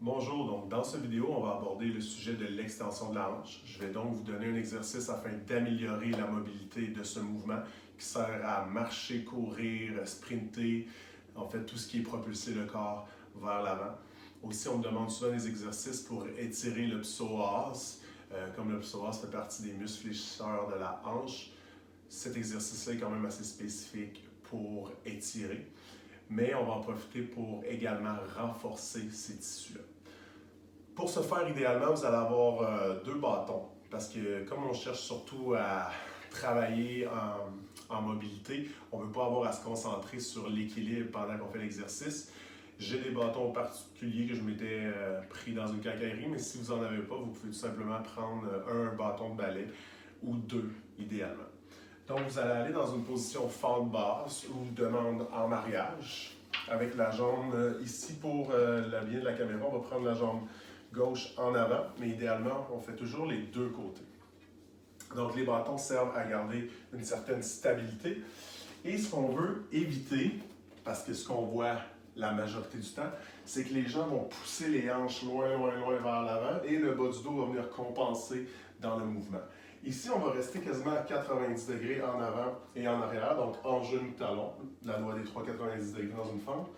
Bonjour, donc dans cette vidéo, on va aborder le sujet de l'extension de la hanche. Je vais donc vous donner un exercice afin d'améliorer la mobilité de ce mouvement qui sert à marcher, courir, sprinter, en fait tout ce qui est propulser le corps vers l'avant. Aussi, on me demande souvent des exercices pour étirer le psoas. Comme le psoas fait partie des muscles fléchisseurs de la hanche, cet exercice-là est quand même assez spécifique pour étirer. Mais on va en profiter pour également renforcer ces tissus-là. Pour ce faire, idéalement, vous allez avoir deux bâtons, parce que comme on cherche surtout à travailler en mobilité, on ne veut pas avoir à se concentrer sur l'équilibre pendant qu'on fait l'exercice. J'ai des bâtons particuliers que je m'étais pris dans une quincaillerie, mais si vous n'en avez pas, vous pouvez tout simplement prendre un bâton de balai ou deux, idéalement. Donc, vous allez aller dans une position fente basse ou demande en mariage. Avec la jambe ici pour le bien de la caméra, on va prendre la jambe gauche en avant, mais idéalement, on fait toujours les deux côtés. Donc, les bâtons servent à garder une certaine stabilité. Et ce qu'on veut éviter, parce que ce qu'on voit la majorité du temps, c'est que les gens vont pousser les hanches loin vers l'avant et le bas du dos va venir compenser dans le mouvement. Ici, on va rester quasiment à 90 degrés en avant et en arrière, donc en genou talon, la loi des 3,90 degrés dans une fente.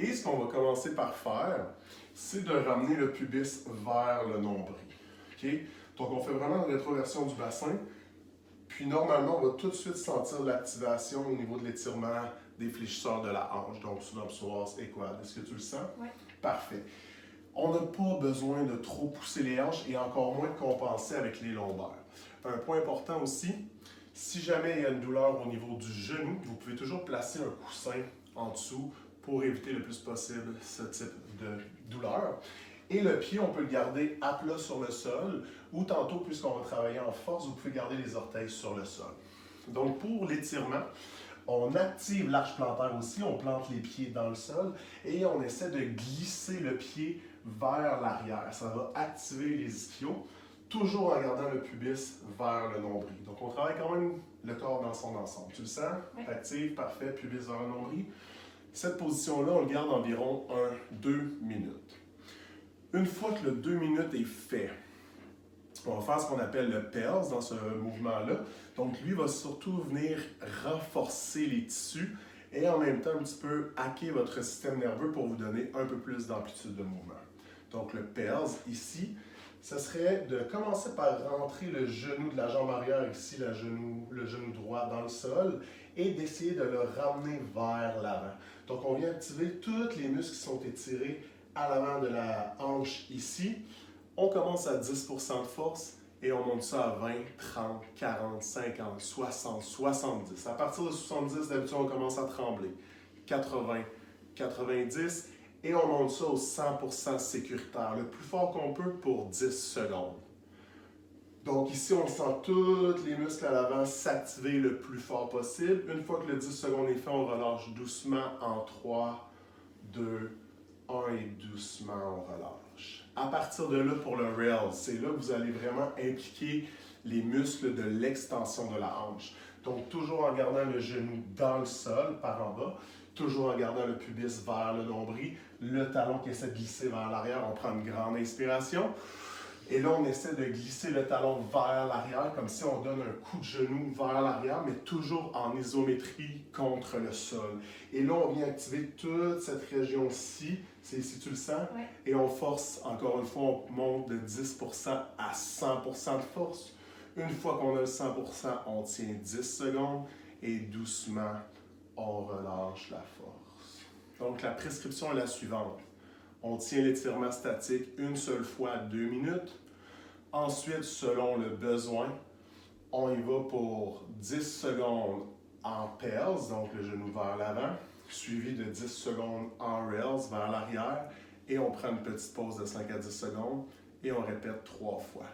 Et ce qu'on va commencer par faire, c'est de ramener le pubis vers le nombril. Okay? Donc, on fait vraiment une rétroversion du bassin. Puis, normalement, on va tout de suite sentir l'activation au niveau de l'étirement des fléchisseurs de la hanche, donc sous psoas et quad. Est-ce que tu le sens? Oui. Parfait. On n'a pas besoin de trop pousser les hanches et encore moins de compenser avec les lombaires. Un point important aussi, si jamais il y a une douleur au niveau du genou, vous pouvez toujours placer un coussin en dessous pour éviter le plus possible ce type de douleur. Et le pied, on peut le garder à plat sur le sol ou tantôt, puisqu'on va travailler en force, vous pouvez garder les orteils sur le sol. Donc pour l'étirement, on active l'arche plantaire aussi, on plante les pieds dans le sol et on essaie de glisser le pied vers l'arrière. Ça va activer les ischios, toujours en gardant le pubis vers le nombril. Donc on travaille quand même le corps dans son ensemble. Tu le sens? Oui. Active, parfait, pubis vers le nombril. Cette position-là, on le garde environ 1-2 minutes. Une fois que le 2 minutes est fait, on va faire ce qu'on appelle le PELS dans ce mouvement-là. Donc, lui va surtout venir renforcer les tissus et en même temps un petit peu hacker votre système nerveux pour vous donner un peu plus d'amplitude de mouvement. Donc, le PELS ici, ce serait de commencer par rentrer le genou de la jambe arrière ici, le genou droit dans le sol et d'essayer de le ramener vers l'avant. Donc, on vient activer tous les muscles qui sont étirés à l'avant de la hanche ici. On commence à 10% de force et on monte ça à 20, 30, 40, 50, 60, 70. À partir de 70, d'habitude, on commence à trembler. 80, 90 et on monte ça au 100% sécuritaire, le plus fort qu'on peut pour 10 secondes. Donc ici, on sent tous les muscles à l'avant s'activer le plus fort possible. Une fois que le 10 secondes est fait, on relâche doucement en 3, 2, 1 et doucement on relâche. À partir de là, pour le rail, c'est là que vous allez vraiment impliquer les muscles de l'extension de la hanche. Donc, toujours en gardant le genou dans le sol, par en bas, toujours en gardant le pubis vers le nombril, le talon qui essaie de glisser vers l'arrière, on prend une grande inspiration. Et là, on essaie de glisser le talon vers l'arrière, comme si on donne un coup de genou vers l'arrière, mais toujours en isométrie contre le sol. Et là, on vient activer toute cette région-ci, c'est ici tu le sens, Oui. et on force, encore une fois, on monte de 10% à 100% de force. Une fois qu'on a le 100%, on tient 10 secondes et doucement, on relâche la force. Donc, la prescription est la suivante. On tient l'étirement statique une seule fois 2 minutes. Ensuite, selon le besoin, on y va pour 10 secondes en PELS, donc le genou vers l'avant, suivi de 10 secondes en RAILS vers l'arrière, et on prend une petite pause de 5 à 10 secondes et on répète 3 fois.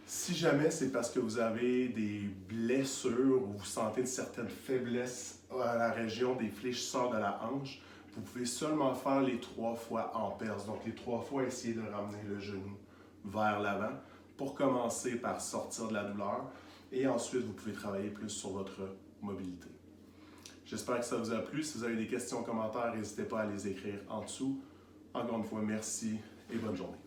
Si jamais c'est parce que vous avez des blessures ou vous sentez une certaine faiblesse à la région des fléchisseurs de la hanche, vous pouvez seulement faire les 3 fois en PELS. Donc, les 3 fois, essayez de ramener le genou vers l'avant pour commencer par sortir de la douleur et ensuite, vous pouvez travailler plus sur votre mobilité. J'espère que ça vous a plu. Si vous avez des questions, commentaires, n'hésitez pas à les écrire en dessous. Encore une fois, merci et bonne journée.